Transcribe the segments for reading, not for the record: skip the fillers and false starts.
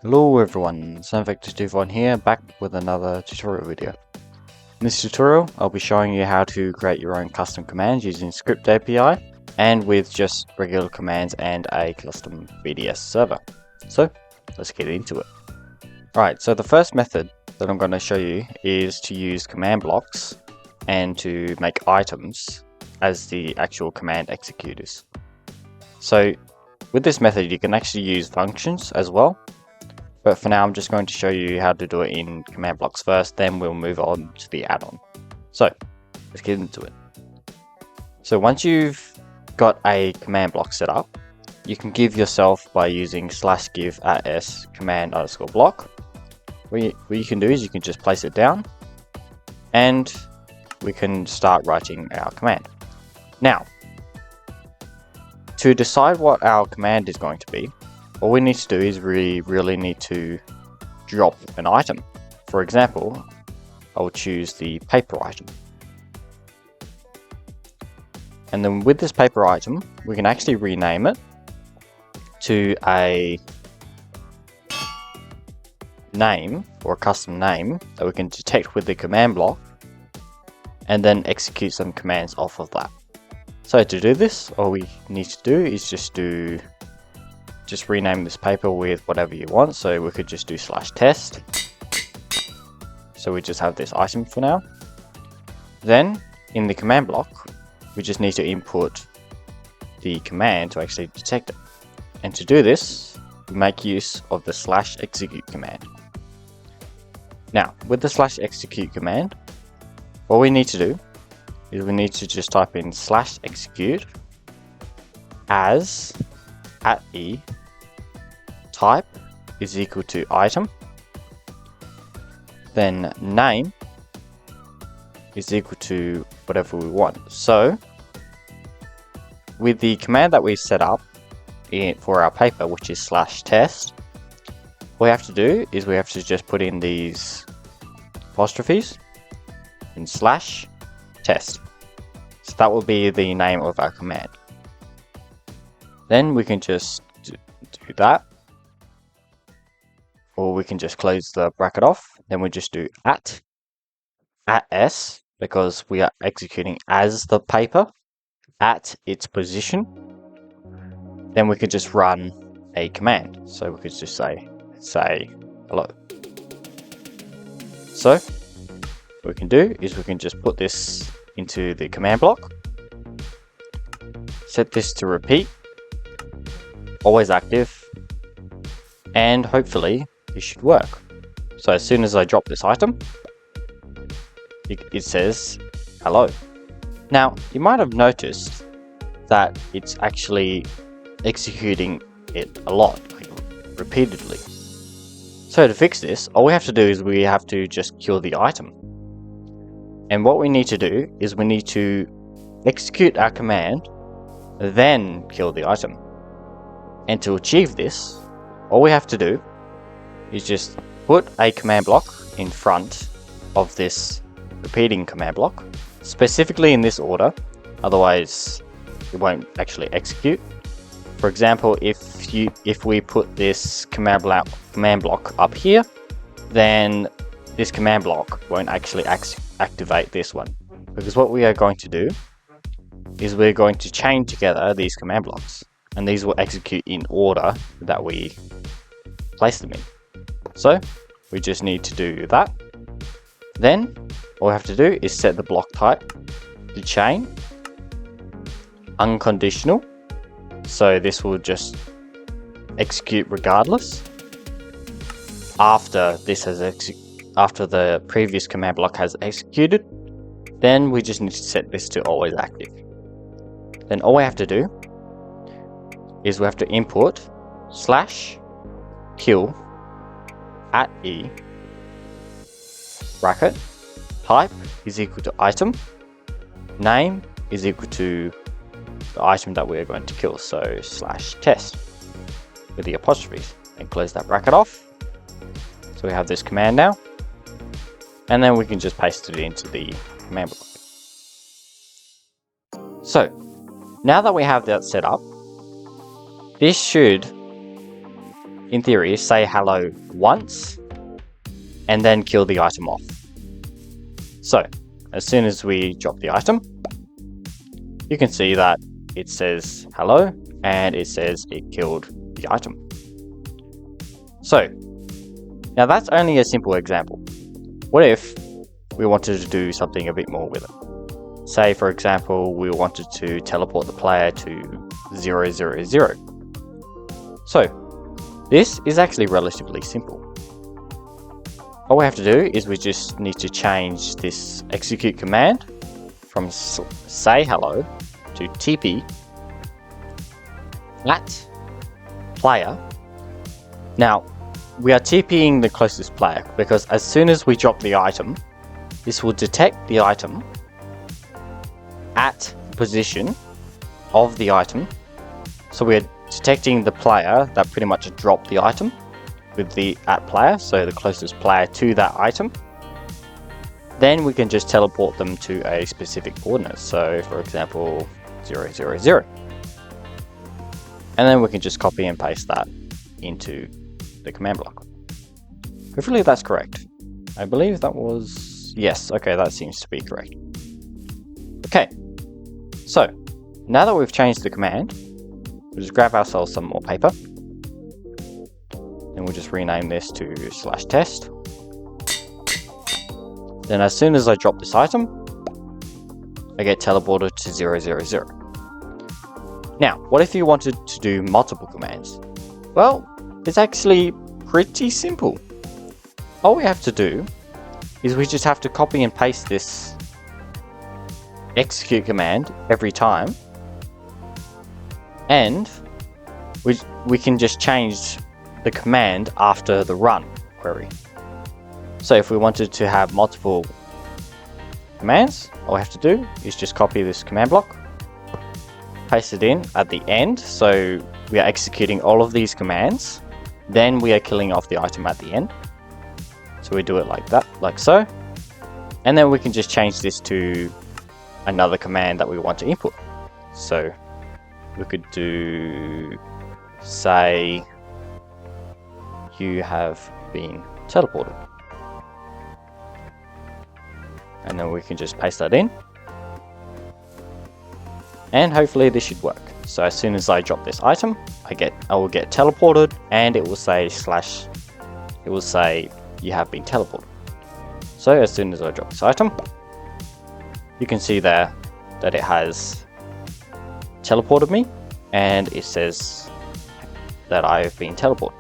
Hello everyone, Vexento here, back with another tutorial video. In this tutorial, I'll be showing you how to create your own custom commands using Script API and with just regular commands and a custom BDS server. So, let's get into it. Alright, so the first method that I'm going to show you is to use command blocks and to make items as the actual command executors. So, with this method you can actually use functions as well. But for now, I'm just going to show you how to do it in command blocks first, then we'll move on to the add-on. So, let's get into it. So once you've got a command block set up, you can give yourself by using /give @s command _ block. What you can do is you can just place it down, and we can start writing our command. Now, to decide what our command is going to be, all we need to do is we really need to drop an item. For example, I'll choose the paper item. And then with this paper item, we can actually rename it to a name or a custom name that we can detect with the command block and then execute some commands off of that. So to do this, all we need to do is just rename this paper with whatever you want. So we could just do /test. So we just have this item for now. Then in the command block, we just need to input the command to actually detect it. And to do this, we make use of the /execute command. Now with the /execute command, what we need to do is we need to just type in /execute as @e type is equal to item, then name is equal to whatever we want. So with the command that we set up for our paper, which is /test, what we have to do is we have to just put in these apostrophes and /test. So that will be the name of our command. Then we can just do that, or we can just close the bracket off. Then we just do @s, because we are executing as the paper at its position. Then we could just run a command. So we could just say hello. So what we can do is we can just put this into the command block, set this to repeat, always active, and hopefully this should work. So as soon as I drop this item, it says hello. Now you might have noticed that it's actually executing it a lot, like repeatedly. So to fix this, all we have to do is we have to just kill the item. And what we need to do is we need to execute our command, then kill the item. And to achieve this, all we have to do is just put a command block in front of this repeating command block, specifically in this order, otherwise it won't actually execute. For example, if we put this command block up here, then this command block won't actually activate this one, because what we are going to do is we're going to chain together these command blocks, and these will execute in order that we place them in. So we just need to do that. Then all we have to do is set the block type to chain unconditional. So this will just execute regardless after the previous command block has executed. Then we just need to set this to always active. Then all we have to do is we have to input /kill @e bracket type is equal to item, name is equal to the item that we are going to kill, so /test with the apostrophes, and close that bracket off. So we have this command now, and then we can just paste it into the command block. So now that we have that set up, this should in theory, say hello once, and then kill the item off. So, as soon as we drop the item, you can see that it says hello, and it says it killed the item. So, now that's only a simple example. What if we wanted to do something a bit more with it? Say, for example, we wanted to teleport the player to 0, 0, 0. So, this is actually relatively simple. All we have to do is we just need to change this execute command from say hello to TP at player. Now, we are TPing the closest player because as soon as we drop the item, this will detect the item at the position of the item. So we're detecting the player that pretty much dropped the item with the at player, so the closest player to that item. Then we can just teleport them to a specific coordinate. So for example, 0, 0, 0. And then we can just copy and paste that into the command block. Hopefully that's correct. I believe that was... yes, okay, that seems to be correct. Okay, so now that we've changed the command, we'll just grab ourselves some more paper. And we'll just rename this to /test. Then as soon as I drop this item, I get teleported to 0, 0, 0. Now, what if you wanted to do multiple commands? Well, it's actually pretty simple. All we have to do is we just have to copy and paste this execute command every time, and we can just change the command after the run query. So if we wanted to have multiple commands, all we have to do is just copy this command block, paste it in at the end, so we are executing all of these commands, then we are killing off the item at the end. So we do it like that, like so, and then we can just change this to another command that we want to input. So we could do, say, you have been teleported. And then we can just paste that in. And hopefully this should work. So as soon as I drop this item, I will get teleported, and it will say you have been teleported. So as soon as I drop this item, you can see there that it has teleported me, and it says that I've been teleported.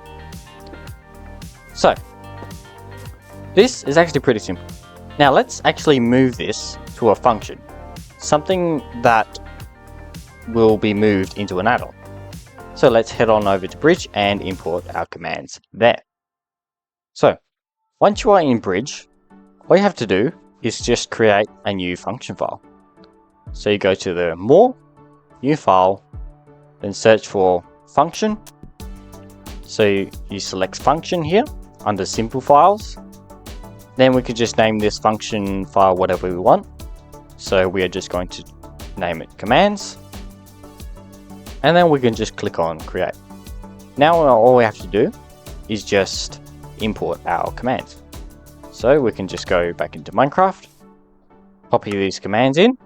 So this is actually pretty simple. Now let's actually move this to a function, something that will be moved into an add-on. So let's head on over to Bridge and import our commands there. So once you are in Bridge, all you have to do is just create a new function file. So you go to the More, New File, then search for Function. So you select Function here under Simple Files. Then we could just name this function file whatever we want. So we are just going to name it Commands. And then we can just click on Create. Now all we have to do is just import our commands. So we can just go back into Minecraft, copy these commands in,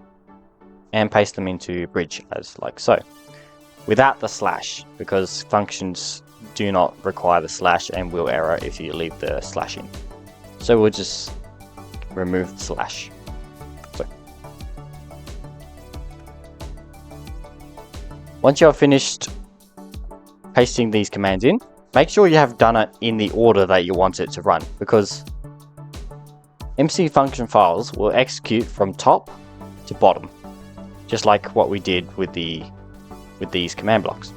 and paste them into Bridge as like so, without the slash, because functions do not require the slash and will error if you leave the slash in. So we'll just remove the slash. So once you have finished pasting these commands in, make sure you have done it in the order that you want it to run, because MC function files will execute from top to bottom, just like what we did with these command blocks.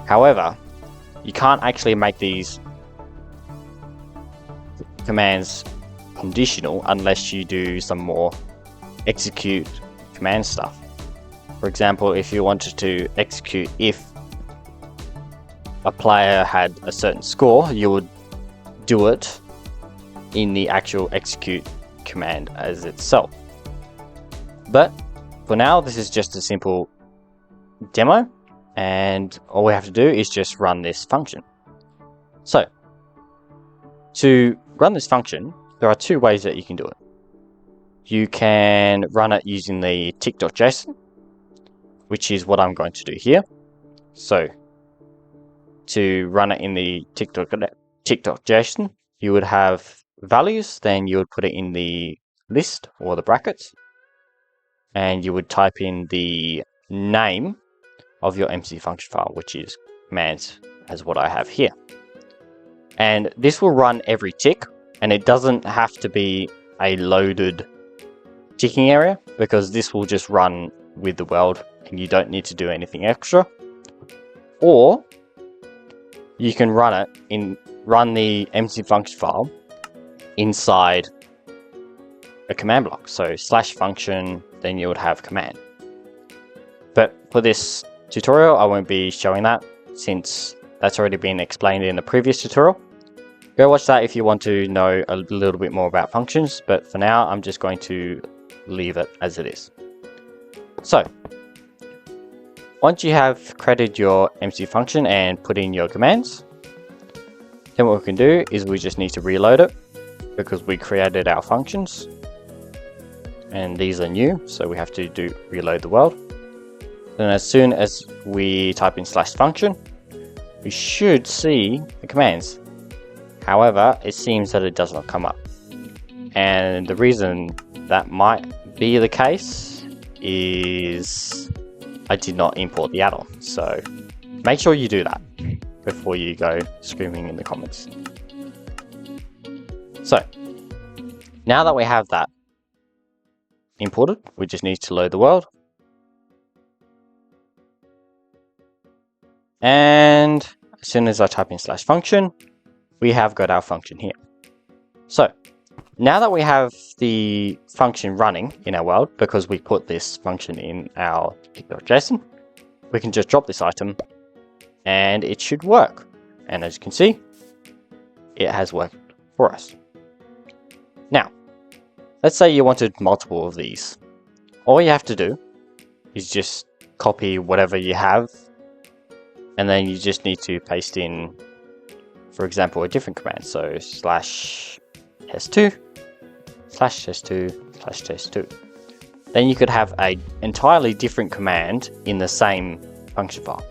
However, you can't actually make these commands conditional unless you do some more execute command stuff. For example, if you wanted to execute if a player had a certain score, you would do it in the actual execute command as itself. But for now, this is just a simple demo, and all we have to do is just run this function. So, to run this function, there are two ways that you can do it. You can run it using the tick.json, which is what I'm going to do here. So, to run it in the tick.json, you would have values, then you would put it in the list or the brackets, and you would type in the name of your MC function file, which is commands, as what I have here. And this will run every tick, and it doesn't have to be a loaded ticking area, because this will just run with the world and you don't need to do anything extra. Or you can run the MC function file inside a command block. So /function, then you would have command. But for this tutorial, I won't be showing that, since that's already been explained in the previous tutorial. Go watch that if you want to know a little bit more about functions, but for now I'm just going to leave it as it is. So, once you have created your MC function and put in your commands, then what we can do is we just need to reload it, because we created our functions and these are new, so we have to do reload the world. Then as soon as we type in /function, we should see the commands. However, it seems that it does not come up. And the reason that might be the case is I did not import the add-on. So make sure you do that before you go screaming in the comments. So now that we have that imported, we just need to load the world. And as soon as I type in /function, we have got our function here. So now that we have the function running in our world, because we put this function in our tick.json, we can just drop this item and it should work. And as you can see, it has worked for us. Now, let's say you wanted multiple of these. All you have to do is just copy whatever you have, and then you just need to paste in, for example, a different command. So /test2, /test2, Then you could have an entirely different command in the same function file,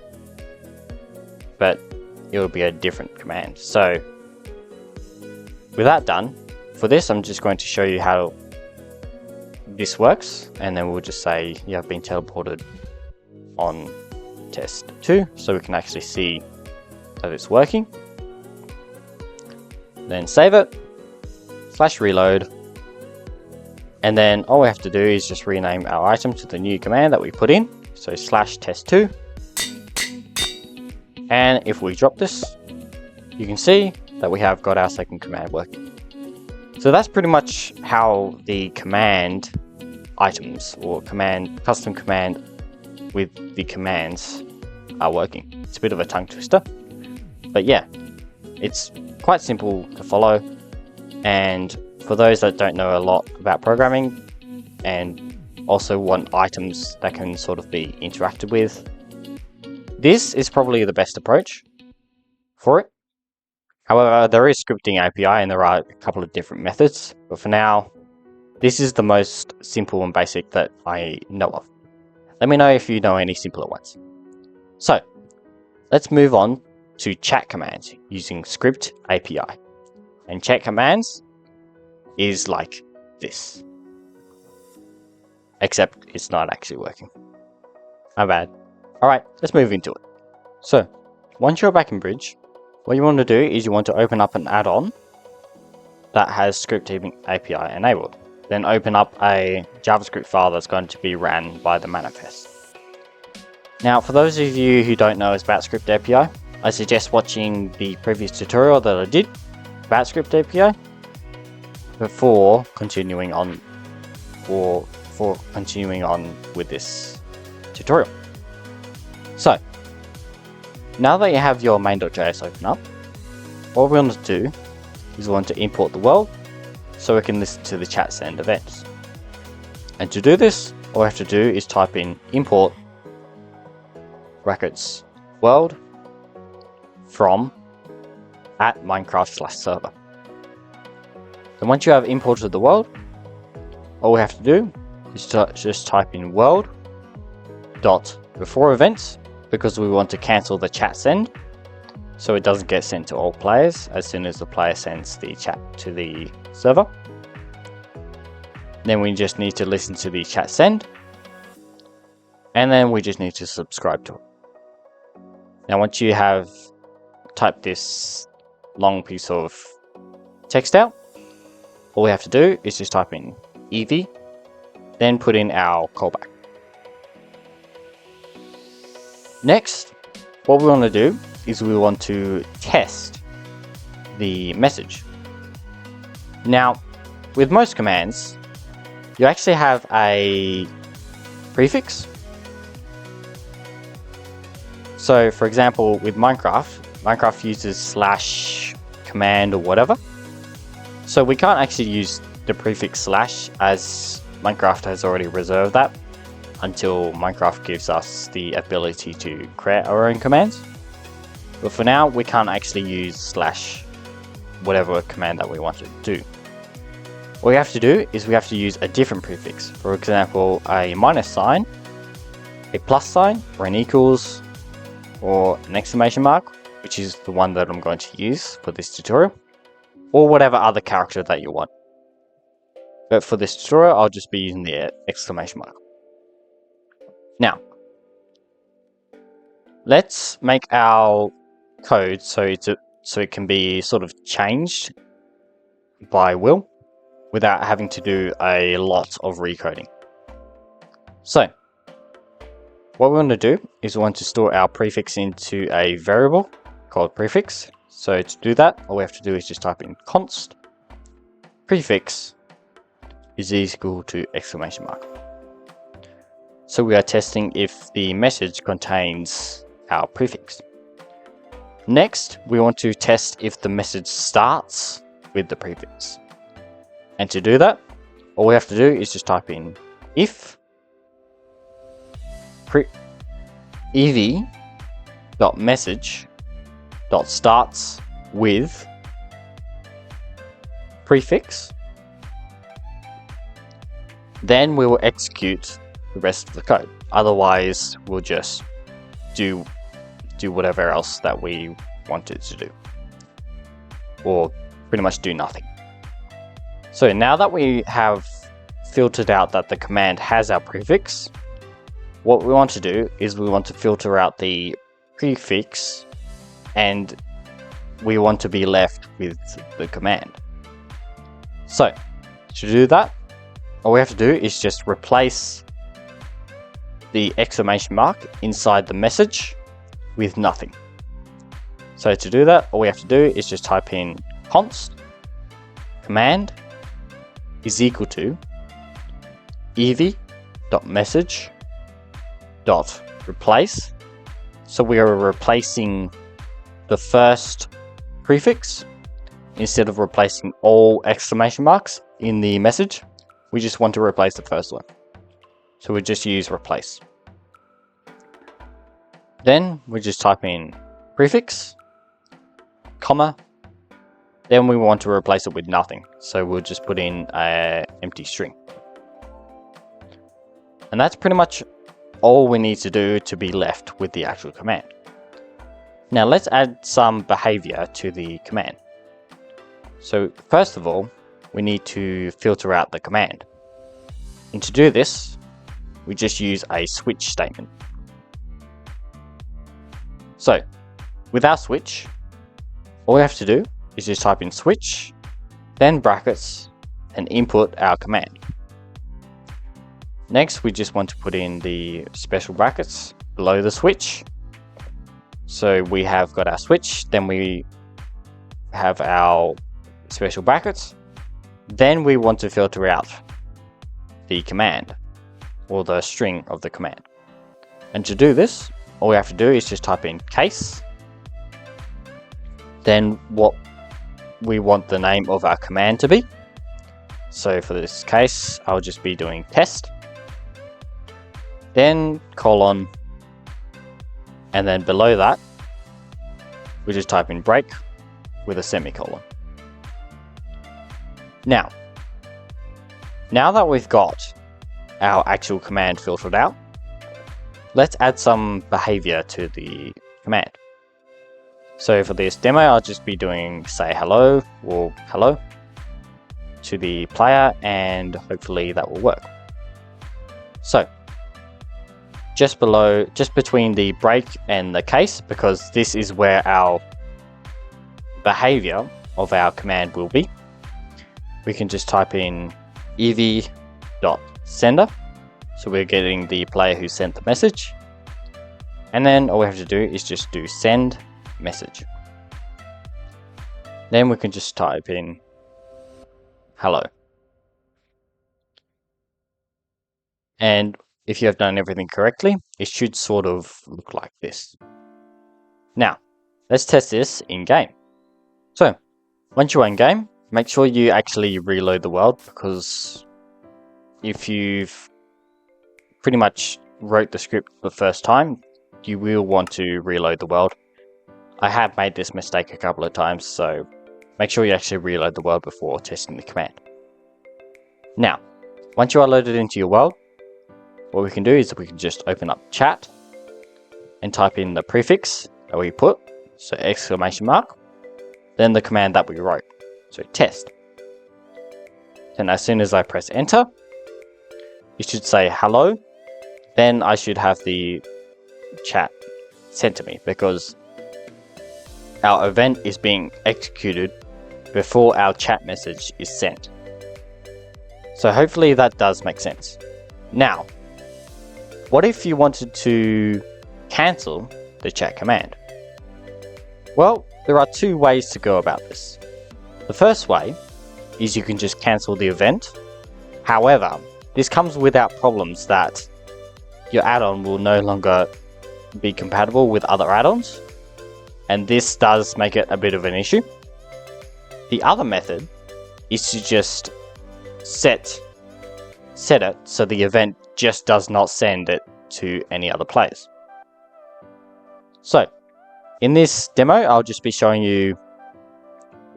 but it will be a different command. So with that done, for this I'm just going to show you how this works, and then we'll just say you have been teleported on test 2, so we can actually see that it's working. Then save it, /reload, and then all we have to do is just rename our item to the new command that we put in, so /test2. And if we drop this, you can see that we have got our second command working. So that's pretty much how the command items or custom command with the commands are working. It's a bit of a tongue twister, but yeah, it's quite simple to follow. And for those that don't know a lot about programming and also want items that can sort of be interacted with, this is probably the best approach for it. However, there is scripting API and there are a couple of different methods, but for now, this is the most simple and basic that I know of. Let me know if you know any simpler ones. So, let's move on to chat commands using script API. And chat commands is like this. Except it's not actually working. My bad. Alright, let's move into it. So, once you're back in Bridge, what you want to do is you want to open up an add-on that has script API enabled. Then open up a JavaScript file that's going to be ran by the manifest. Now, for those of you who don't know about script API, I suggest watching the previous tutorial that I did about script API before continuing on with this tutorial. So, now that you have your main.js open up, what we want to do is we want to import the world so we can listen to the chat send events. And to do this, all we have to do is type in import brackets world from at Minecraft/server. Then once you have imported the world, all we have to do is just type in world dot before events, because we want to cancel the chat send, so it doesn't get sent to all players as soon as the player sends the chat to the server. Then we just need to listen to the chat send, and then we just need to subscribe to it. Now once you have typed this long piece of text out, all we have to do is just type in EV, then put in our callback. Next, what we want to do is we want to test the message. Now, with most commands, you actually have a prefix. So for example, with Minecraft uses / command or whatever. So we can't actually use the prefix / as Minecraft has already reserved that until Minecraft gives us the ability to create our own commands. But for now, we can't actually use / whatever command that we want to do. What we have to do is we have to use a different prefix. For example, a minus sign, a plus sign, or an equals, or an exclamation mark, which is the one that I'm going to use for this tutorial, or whatever other character that you want. But for this tutorial, I'll just be using the exclamation mark. Now, let's make our code so it can be sort of changed by will without having to do a lot of recoding. So, what we want to do is we want to store our prefix into a variable called prefix. So to do that, all we have to do is just type in const prefix is equal to exclamation mark. So we are testing if the message contains our prefix. Next, we want to test if the message starts with the prefix. And to do that, all we have to do is just type in if ev.message.starts with prefix. Then we will execute the rest of the code. Otherwise, we'll just do whatever else that we wanted to do, or pretty much do nothing. So now that we have filtered out that the command has our prefix, what we want to do is we want to filter out the prefix, and we want to be left with the command. So to do that, all we have to do is just replace the exclamation mark inside the message with nothing. So to do that, all we have to do is just type in const command is equal to ev.message.replace. So we are replacing the first prefix instead of replacing all exclamation marks in the message. We just want to replace the first one. So we just use replace. Then we just type in prefix, comma, then we want to replace it with nothing. So we'll just put in an empty string. And that's pretty much all we need to do to be left with the actual command. Now let's add some behavior to the command. So first of all, we need to filter out the command. And to do this, we just use a switch statement. So with our switch, all we have to do is just type in switch, then brackets, and input our command. Next, we just want to put in the special brackets below the switch. So we have got our switch, then we have our special brackets. Then we want to filter out the command, or the string of the command. And to do this, all we have to do is just type in case, then what we want the name of our command to be. So for this case, I'll just be doing test, then colon, and then below that, we just type in break, with a semicolon. Now that we've got our actual command filtered out, let's add some behavior to the command. So for this demo, I'll just be doing say hello or hello to the player, and hopefully that will work. So just between the break and the case, because this is where our behavior of our command will be, we can just type in ev.sender. So we're getting the player who sent the message. And then all we have to do is just do send message. Then we can just type in hello. And if you have done everything correctly, it should sort of look like this. Now, let's test this in game. So, once you're in game, make sure you actually reload the world, because if you've pretty much wrote the script the first time, you will want to reload the world. I have made this mistake a couple of times, so make sure you actually reload the world before testing the command. Now, once you are loaded into your world, what we can do is we can just open up chat and type in the prefix that we put, so exclamation mark, then the command that we wrote, so test. Then as soon as I press enter, it should say hello. Then I should have the chat sent to me, because our event is being executed before our chat message is sent. So hopefully that does make sense. Now, what if you wanted to cancel the chat command? Well, there are two ways to go about this. The first way is you can just cancel the event. However, this comes without problems that your add-on will no longer be compatible with other add-ons, and this does make it a bit of an issue. The other method is to just set it so the event just does not send it to any other players. So, in this demo, I'll just be showing you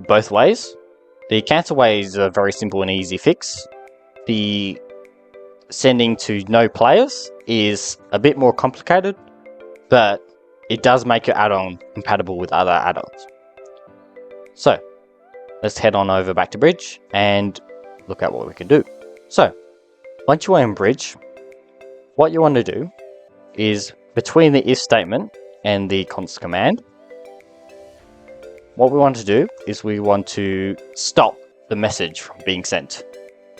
both ways. The cancel way is a very simple and easy fix. The sending to no players is a bit more complicated, but it does make your add-on compatible with other add-ons. So, let's head on over back to Bridge and look at what we can do. So, once you are in Bridge, what you want to do is between the if statement and the const command, what we want to do is we want to stop the message from being sent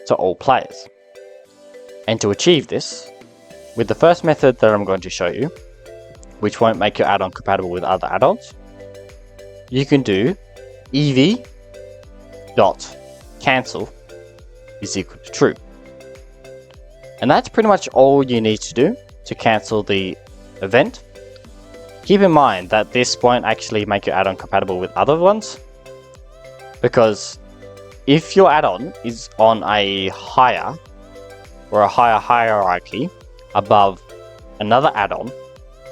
to all players. And to achieve this, with the first method that I'm going to show you, which won't make your add-on compatible with other add-ons, you can do ev.cancel is equal to true. And that's pretty much all you need to do to cancel the event. Keep in mind that this won't actually make your add-on compatible with other ones, because if your add-on is on a higher hierarchy above another add-on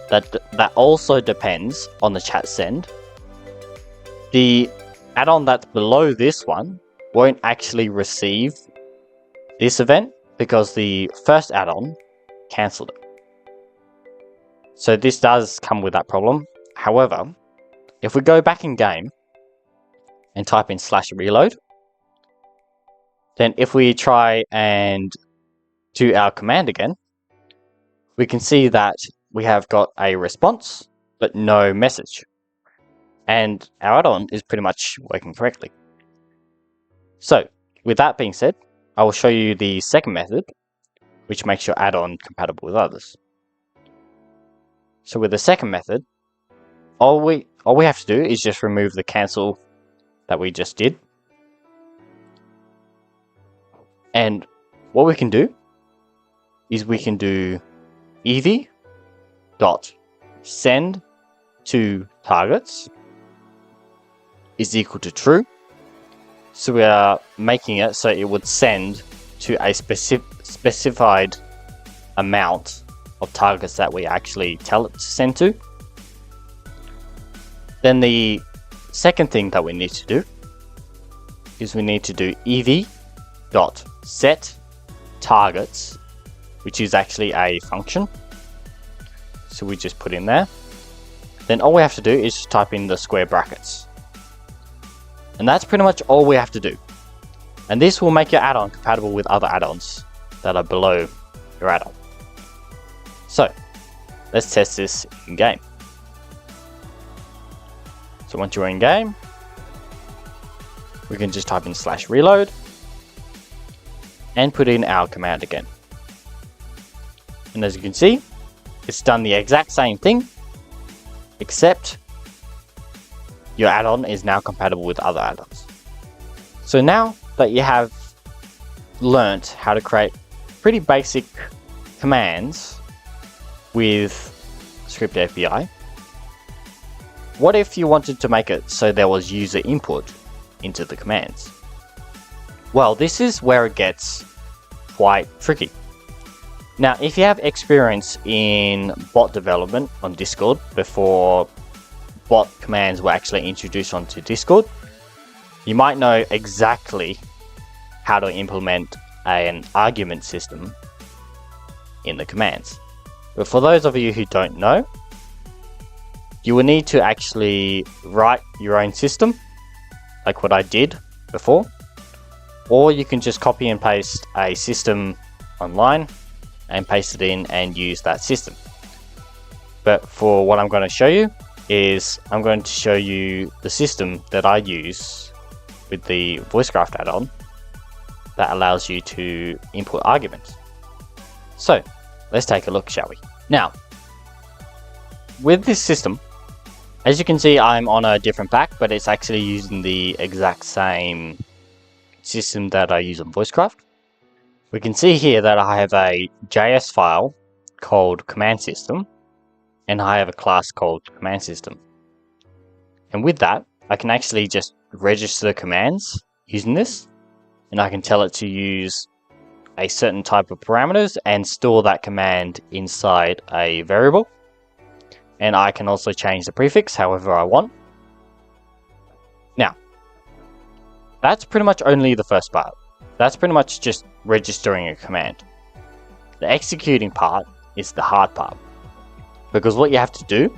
that also depends on the chat send, the add-on that's below this one won't actually receive this event because the first add-on cancelled it. So this does come with that problem. However, if we go back in game and type in /reload, then if we try and do our command again, we can see that we have got a response, but no message. And our add-on is pretty much working correctly. So, with that being said, I will show you the second method, which makes your add-on compatible with others. So with the second method, all we have to do is just remove the cancel that we just did. And what we can do is we can do ev.send to targets is equal to true. So we are making it so it would send to a specified amount of targets that we actually tell it to send to. Then the Second thing that we need to do is we need to do ev.set_targets, which is actually a function. So we just put in there. Then all we have to do is just type in the square brackets. And that's pretty much all we have to do. And this will make your add-on compatible with other add-ons that are below your add-on. So let's test this in game. So once you're in game, we can just type in /reload and put in our command again. And as you can see, it's done the exact same thing, except your add-on is now compatible with other add-ons. So now that you have learnt how to create pretty basic commands with Script API, what if you wanted to make it so there was user input into the commands? Well, this is where it gets quite tricky. Now, if you have experience in bot development on Discord before bot commands were actually introduced onto Discord, you might know exactly how to implement an argument system in the commands. But for those of you who don't know, you will need to actually write your own system, like what I did before, or you can just copy and paste a system online and paste it in and use that system. But for what I'm going to show you is I'm going to show you the system that I use with the VoiceCraft add-on that allows you to input arguments. So let's take a look, shall we? Now, with this system, as you can see, I'm on a different pack, but it's actually using the exact same system that I use on VoiceCraft. We can see here that I have a JS file called command system, and I have a class called command system. And with that, I can actually just register the commands using this, and I can tell it to use a certain type of parameters and store that command inside a variable. And I can also change the prefix however I want. Now, that's pretty much only the first part. That's pretty much just registering a command. The executing part is the hard part, because what you have to do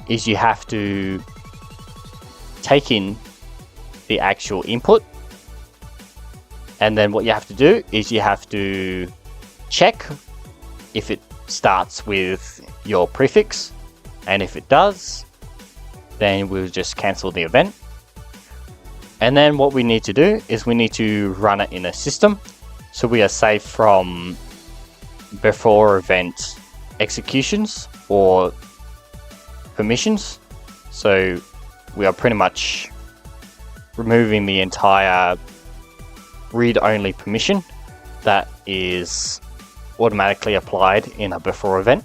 is you have to take in the actual input, and then what you have to do is you have to check if it starts with your prefix, and if it does, then we'll just cancel the event. And then what we need to do is we need to run it in a system so we are safe from before event executions or permissions. So we are pretty much removing the entire read-only permission that is automatically applied in a before event.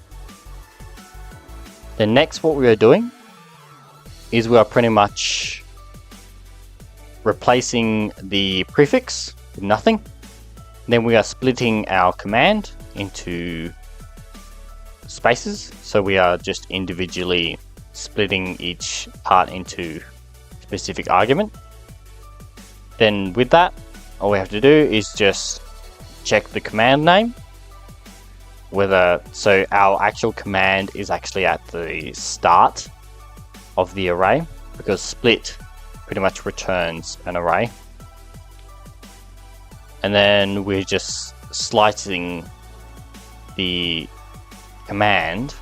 Then next, what we are doing is we are pretty much replacing the prefix with nothing. Then we are splitting our command into spaces, so we are just individually splitting each part into specific argument. Then with that, all we have to do is just check the command name, so our actual command is actually at the start of the array, because split pretty much returns an array. And then we're just slicing the command,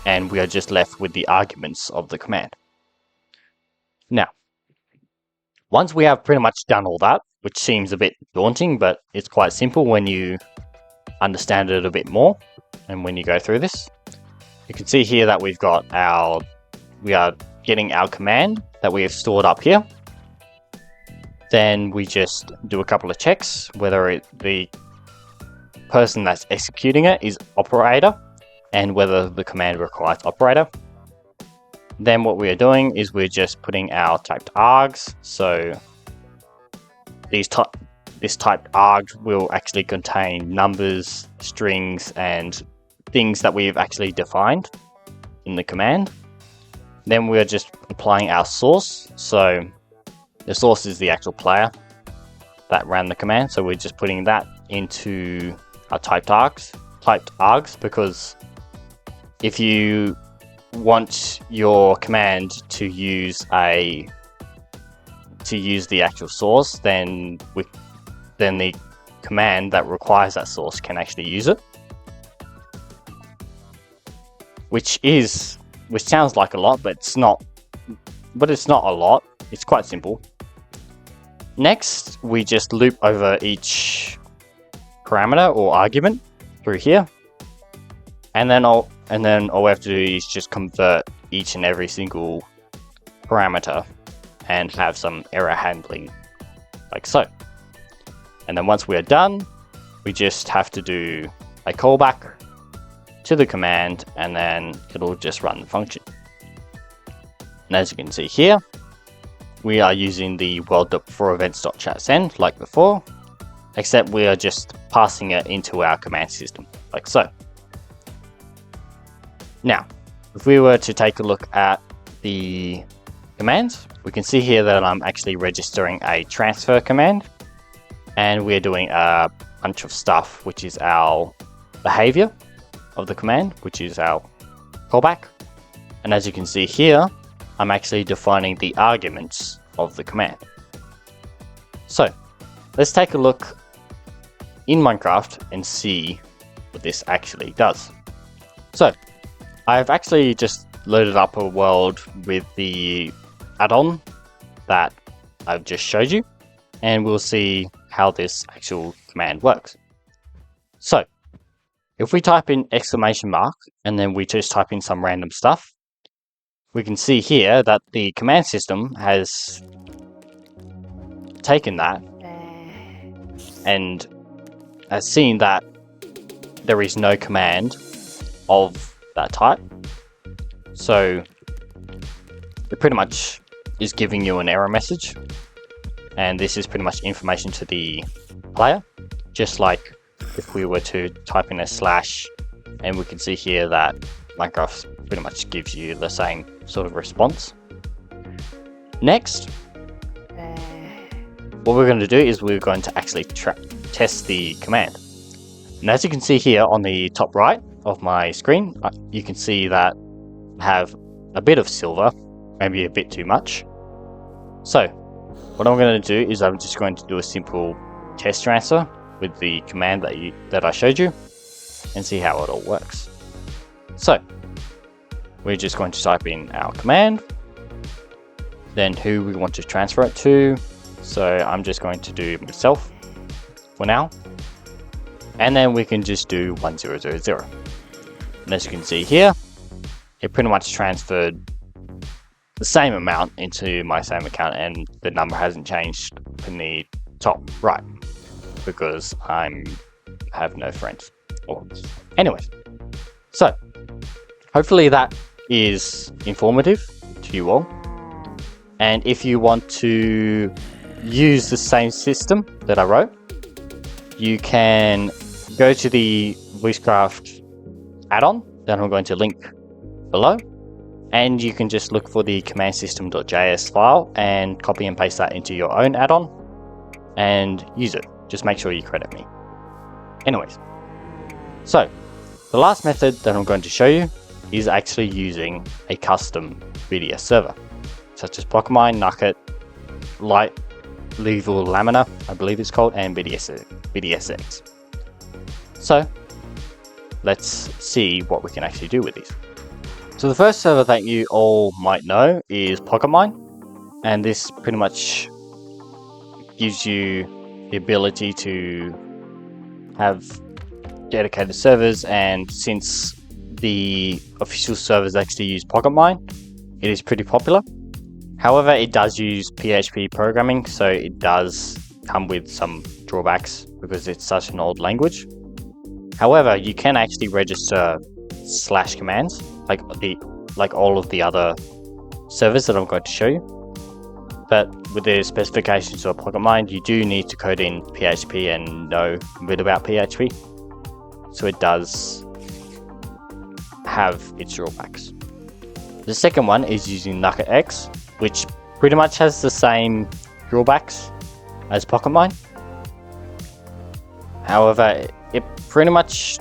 and we are just left with the arguments of the command. Now, once we have pretty much done all that, which seems a bit daunting, but it's quite simple when you understand it a bit more and when you go through this, you can see here that we are getting our command that we have stored up here. Then we just do a couple of checks whether the person that's executing it is operator and whether the command requires operator. Then what we are doing is we're just putting our typed args. So this typed arg will actually contain numbers, strings, and things that we've actually defined in the command. then we're just applying our source. So the source is the actual player that ran the command. So we're just putting that into our typed args, because if you want your command to use the actual source, then the command that requires that source can actually use it. Which sounds like a lot, but it's not a lot. It's quite simple. Next, we just loop over each parameter or argument through here, and then all we have to do is just convert each and every single parameter and have some error handling like so. And then once we are done, we just have to do a callback to the command, and then it'll just run the function. And as you can see here, we are using the world.forEvents.chatSend like before, except we are just passing it into our command system, like so. Now, if we were to take a look at the commands, we can see here that I'm actually registering a transfer command, and we're doing a bunch of stuff, which is our behavior of the command, which is our callback. And as you can see here, I'm actually defining the arguments of the command. So let's take a look in Minecraft and see what this actually does. So I've actually just loaded up a world with the add-on that I've just showed you, and we'll see how this actual command works. So if we type in exclamation mark and then we just type in some random stuff, we can see here that the command system has taken that and has seen that there is no command of that type. So it pretty much is giving you an error message, and this is pretty much information to the player, just like if we were to type in a slash, and we can see here that Minecraft pretty much gives you the same sort of response. Next, what we're going to do is we're going to actually test the command. And as you can see here on the top right of my screen, you can see that I have a bit of silver, maybe a bit too much. So what I'm going to do is I'm just going to do a simple test transfer with the command that I showed you, and see how it all works. So we're just going to type in our command, then who we want to transfer it to. So I'm just going to do myself for now, and then we can just do 1000. And as you can see here, it pretty much transferred the same amount into my same account, and the number hasn't changed in the top right because I have no friends. Anyways, so hopefully that is informative to you all. And if you want to use the same system that I wrote, you can go to the VoiceCraft add-on that I'm going to link below, and you can just look for the commandsystem.js file and copy and paste that into your own add-on and use it. Just make sure you credit me. Anyways, so the last method that I'm going to show you is actually using a custom BDS server, such as Pocketmine, Nukkit, LeviLamina, I believe it's called, and BDSX. So let's see what we can actually do with these. So the first server that you all might know is Pocketmine, and this pretty much gives you the ability to have dedicated servers, and since the official servers actually use Pocketmine, it is pretty popular. However, it does use PHP programming, so it does come with some drawbacks because it's such an old language. However, you can actually register slash commands like all of the other servers that I'm going to show you. But with the specifications of Pocketmine, you do need to code in PHP and know a bit about PHP. So it does have its drawbacks. The second one is using Nukkit X, which pretty much has the same drawbacks as Pocketmine. However, it pretty much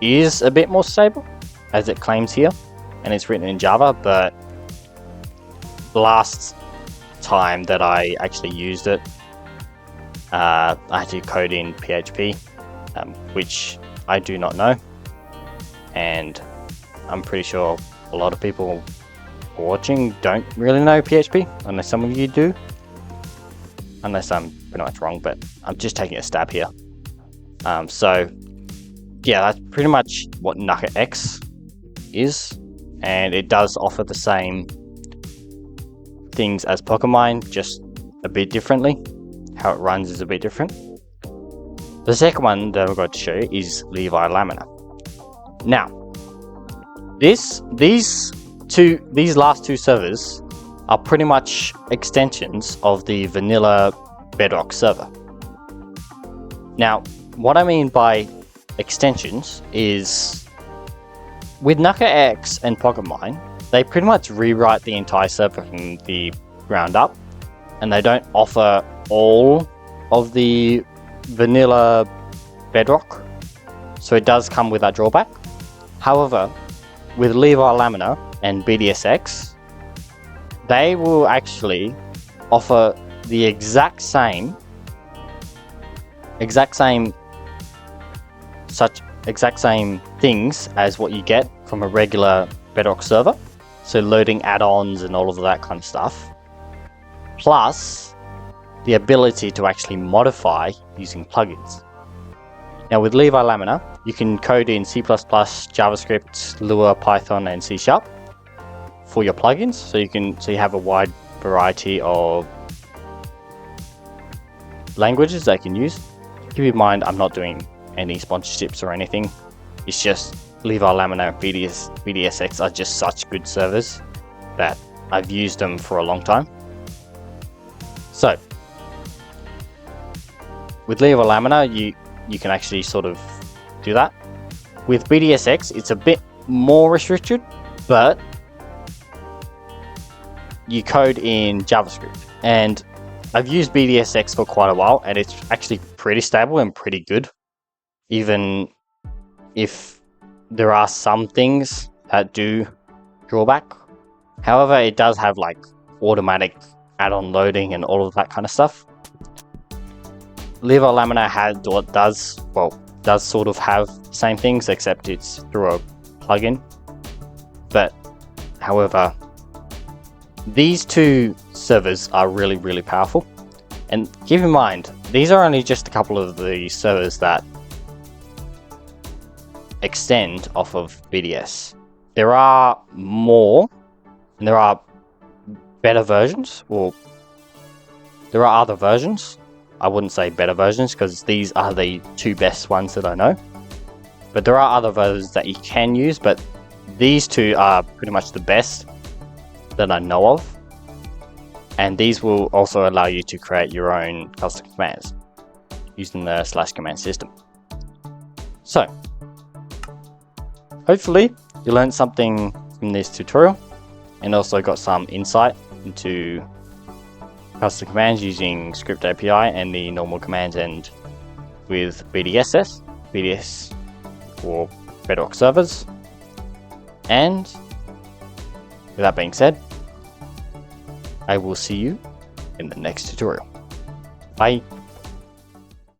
is a bit more stable, as it claims here, and it's written in Java, but the last time that I actually used it, I had to code in PHP, which I do not know, and I'm pretty sure a lot of people watching don't really know PHP, unless some of you do, unless I'm pretty much wrong, but I'm just taking a stab here. So yeah, that's pretty much what Nukkit X is, and it does offer the same things as Pocketmine, just a bit differently. How it runs is a bit different. The second one that I'm going to show you is LeviLamina. Now, these last two servers are pretty much extensions of the vanilla Bedrock server. Now, what I mean by extensions is with Nukkit X and Pocketmine, they pretty much rewrite the entire server from the ground up, and they don't offer all of the vanilla Bedrock, so it does come with that drawback. However, with LeviLamina and BDSX, they will actually offer the exact same things as what you get from a regular Bedrock server. So loading add-ons and all of that kind of stuff. Plus the ability to actually modify using plugins. Now with LeviLamina, you can code in C++, JavaScript, Lua, Python, and C# for your plugins. So you have a wide variety of languages that you can use. Keep in mind, I'm not doing any sponsorships or anything. It's just LeviLamina and BDSX are just such good servers that I've used them for a long time. So with LeviLamina, you can actually sort of do that. With BDSX, it's a bit more restricted, but you code in JavaScript. And I've used BDSX for quite a while, and it's actually pretty stable and pretty good, even if there are some things that do drawback. However, it does have like automatic add-on loading and all of that kind of stuff. LeviLamina does sort of have the same things, except it's through a plugin. But however, these two servers are really, really powerful. And keep in mind, these are only just a couple of the servers that extend off of BDS. There are more, and there are better versions, or there are other versions. I wouldn't say better versions, because these are the two best ones that I know. But there are other versions that you can use, but these two are pretty much the best that I know of. And these will also allow you to create your own custom commands using the /command system. So, hopefully you learned something from this tutorial, and also got some insight into custom commands using script API and the normal commands end with BDS for Bedrock servers. And with that being said, I will see you in the next tutorial. Bye.